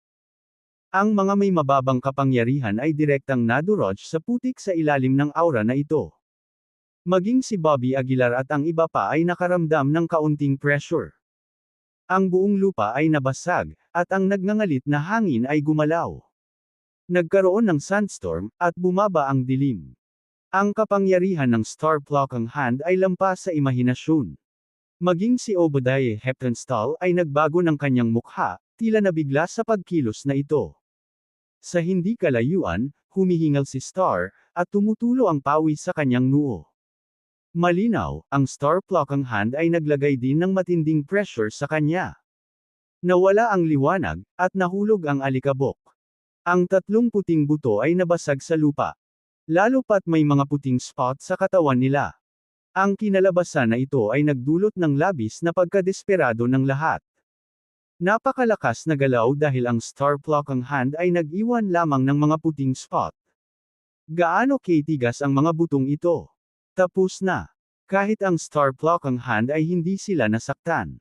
Ang mga may mababang kapangyarihan ay direktang nadurog sa putik sa ilalim ng aura na ito. Maging si Bobby Aguilar at ang iba pa ay nakaramdam ng kaunting pressure. Ang buong lupa ay nabasag, at ang nagngangalit na hangin ay gumalaw. Nagkaroon ng sandstorm, at bumaba ang dilim. Ang kapangyarihan ng Star Pluck ang Hand ay lampas sa imahinasyon. Maging si Obadiah Heptonstall ay nagbago ng kanyang mukha, tila nabigla sa pagkilos na ito. Sa hindi kalayuan, humihingal si Star, at tumutulo ang pawis sa kanyang noo. Malinaw, ang Star Pluck ang Hand ay naglagay din ng matinding pressure sa kanya. Nawala ang liwanag, at nahulog ang alikabok. Ang 3 puting buto ay nabasag sa lupa. Lalo pat may mga puting spot sa katawan nila. Ang kinalabasan na ito ay nagdulot ng labis na pagkadesperado ng lahat. Napakalakas na galaw dahil ang Star Pluck ang Hand ay nag-iwan lamang ng mga puting spot. Gaano katigas ang mga butong ito? Tapos na. Kahit ang Star Pluck ang Hand ay hindi sila nasaktan.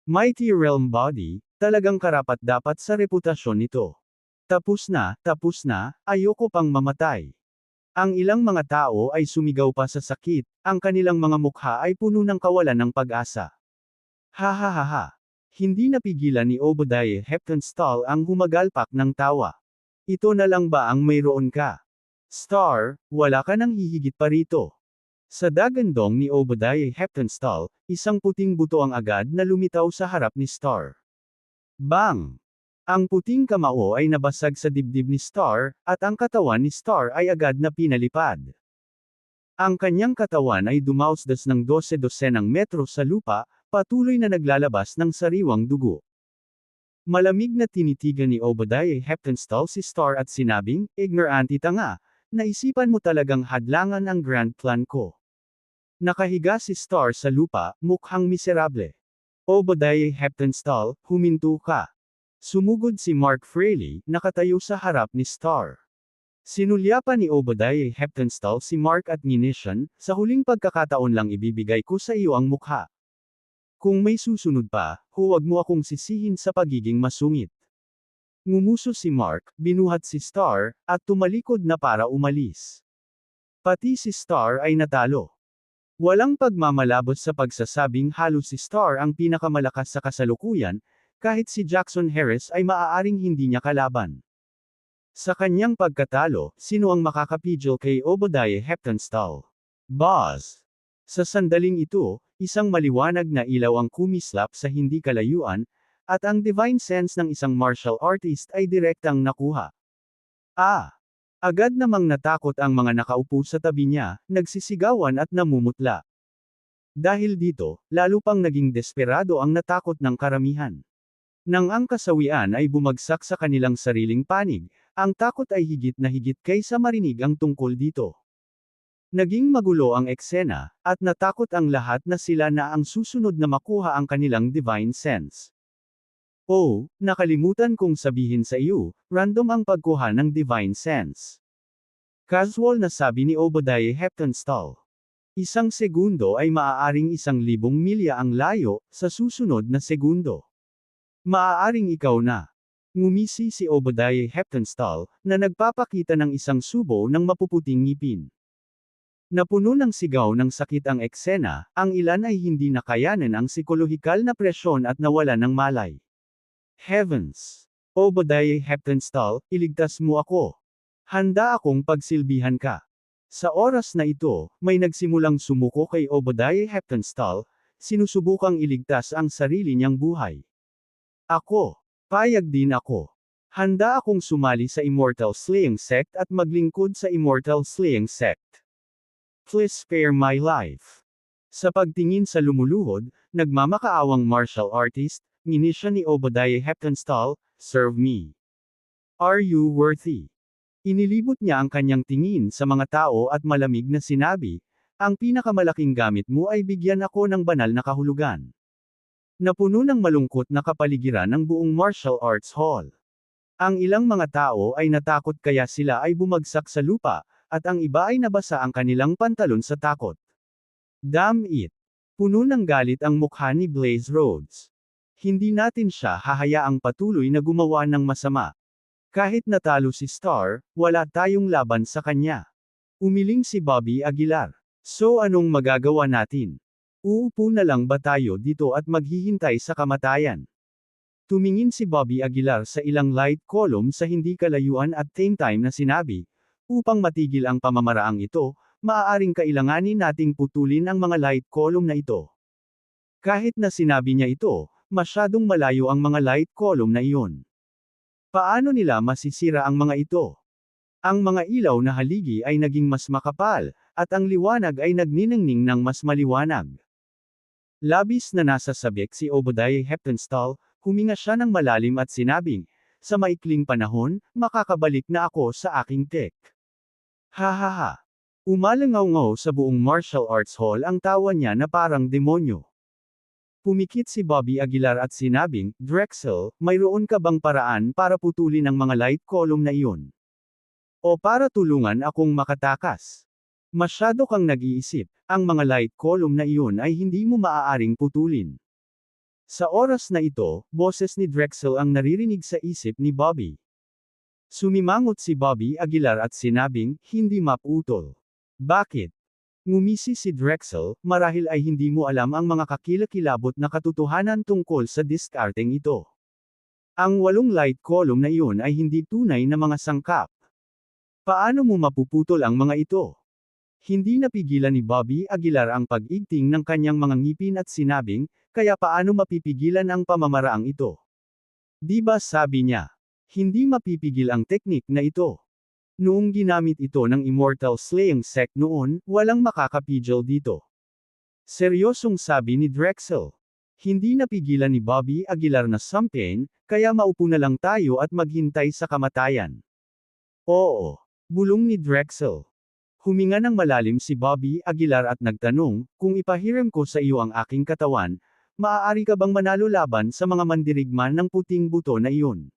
Mighty Realm Body, talagang karapat-dapat sa reputasyon nito. Tapos na, ayoko pang mamatay. Ang ilang mga tao ay sumigaw pa sa sakit, ang kanilang mga mukha ay puno ng kawalan ng pag-asa. Ha ha ha ha. Hindi napigilan ni Obadiah Heptonstall ang humagalpak ng tawa. Ito na lang ba ang mayroon ka? Star, wala ka nang hihigit pa rito. Sa dagandong ni Obadiah Heptonstall, isang puting buto ang agad na lumitaw sa harap ni Star. Bang! Ang puting kamao ay nabasag sa dibdib ni Star, at ang katawan ni Star ay agad na pinalipad. Ang kanyang katawan ay dumausdas ng 12-dosenang metro sa lupa, patuloy na naglalabas ng sariwang dugo. Malamig na tinitigan ni Obadiah Heptonstall si Star at sinabing, "Ignorante tanga, naisipan mo talagang hadlangan ang grand plan ko." Nakahiga si Star sa lupa, mukhang miserable. "Obadiah Heptonstall, huminto ka." Sumugod si Mark Fraley, nakatayo sa harap ni Star. Sinulyapan ni Obadiah Heptonstall si Mark at nginisyan, "Sa huling pagkakataon lang ibibigay ko sa iyo ang mukha. Kung may susunod pa, huwag mo akong sisihin sa pagiging masungit." Ngumuso si Mark, binuhat si Star, at tumalikod na para umalis. Pati si Star ay natalo. Walang pagmamalabos sa pagsasabing halos si Star ang pinakamalakas sa kasalukuyan, kahit si Jackson Harris ay maaaring hindi niya kalaban. Sa kanyang pagkatalo, sino ang makakapigil kay Obadiah Heptonstall? Boss! Sa sandaling ito, isang maliwanag na ilaw ang kumislap sa hindi kalayuan, at ang divine sense ng isang martial artist ay direktang nakuha. Agad namang natakot ang mga nakaupo sa tabi niya, nagsisigawan at namumutla. Dahil dito, lalo pang naging desperado ang natakot ng karamihan. Nang ang kasawian ay bumagsak sa kanilang sariling panig, ang takot ay higit na higit kaysa marinig ang tungkol dito. Naging magulo ang eksena, at natakot ang lahat na sila na ang susunod na makuha ang kanilang divine sense. "Oh, nakalimutan kong sabihin sa iyo, random ang pagkuha ng divine sense." Casual na sabi ni Obadiah Heptonstall. Isang segundo ay maaaring 1,000 milya ang layo, sa susunod na segundo. Maaaring ikaw na. Ngumisi si Obadiah Heptonstall, na nagpapakita ng isang subo ng mapuputing ngipin. Napuno ng sigaw ng sakit ang eksena, ang ilan ay hindi nakayanan ang psikolohikal na presyon at nawalan ng malay. Heavens! Obadiah Heptonstall, iligtas mo ako. Handa akong pagsilbihan ka. Sa oras na ito, may nagsimulang sumuko kay Obadiah Heptonstall, sinusubukang iligtas ang sarili niyang buhay. "Ako. Payag din ako. Handa akong sumali sa Immortal Slaying Sect at maglingkod sa Immortal Slaying Sect. Please spare my life." Sa pagtingin sa lumuluhod, nagmamakaawang martial artist, nginisya ni Obadiah Heptonstall, "Serve me. Are you worthy?" Inilibot niya ang kanyang tingin sa mga tao at malamig na sinabi, "Ang pinakamalaking gamit mo ay bigyan ako ng banal na kahulugan." Napuno ng malungkot na kapaligiran ang buong martial arts hall. Ang ilang mga tao ay natakot kaya sila ay bumagsak sa lupa, at ang iba ay nabasa ang kanilang pantalon sa takot. Damn it! Puno ng galit ang mukha ni Blaze Rhodes. "Hindi natin siya hahayaang patuloy na gumawa ng masama. Kahit natalo si Star, wala tayong laban sa kanya." Umiling si Bobby Aguilar. "So anong magagawa natin? Uupo na lang ba tayo dito at maghihintay sa kamatayan?" Tumingin si Bobby Aguilar sa ilang light column sa hindi kalayuan at same time na sinabi, "Upang matigil ang pamamaraang ito, maaaring kailanganin nating putulin ang mga light column na ito." Kahit na sinabi niya ito, masyadong malayo ang mga light column na iyon. Paano nila masisira ang mga ito? Ang mga ilaw na haligi ay naging mas makapal, at ang liwanag ay nagniningning ng mas maliwanag. Labis na nasasabik si Obadiah Heptonstall, huminga siya ng malalim at sinabing, "Sa maikling panahon, makakabalik na ako sa aking tech." Hahaha. Umalangaw-ngaw sa buong martial arts hall ang tawa niya na parang demonyo. Pumikit si Bobby Aguilar at sinabing, "Drexel, mayroon ka bang paraan para putulin ang mga light column na iyon? O para tulungan akong makatakas? Masyado kang nag-iisip, ang mga light column na iyon ay hindi mo maaaring putulin." Sa oras na ito, boses ni Drexel ang naririnig sa isip ni Bobby. Sumimangot si Bobby Aguilar at sinabing, "Hindi maputol." "Bakit? Ngumisi si Drexel, marahil ay hindi mo alam ang mga kakilakilabot na katotohanan tungkol sa diskarteng ito. Ang 8 light column na iyon ay hindi tunay na mga sangkap. Paano mo mapuputol ang mga ito? Hindi napigilan ni Bobby Aguilar ang pag-igting ng kanyang mga ngipin at sinabing, kaya paano mapipigilan ang pamamaraang ito? Di ba sabi niya? Hindi mapipigil ang teknik na ito. Noong ginamit ito ng Immortal Slaying Sect noon, walang makakapigil dito. Seryosong sabi ni Drexel. Hindi napigilan ni Bobby Aguilar na sampain, kaya maupo na lang tayo at maghintay sa kamatayan. Oo. Bulong ni Drexel. Huminga ng malalim si Bobby Aguilar at nagtanong, kung ipahiram ko sa iyo ang aking katawan, maaari ka bang manalo laban sa mga mandirigman ng puting buto na iyon?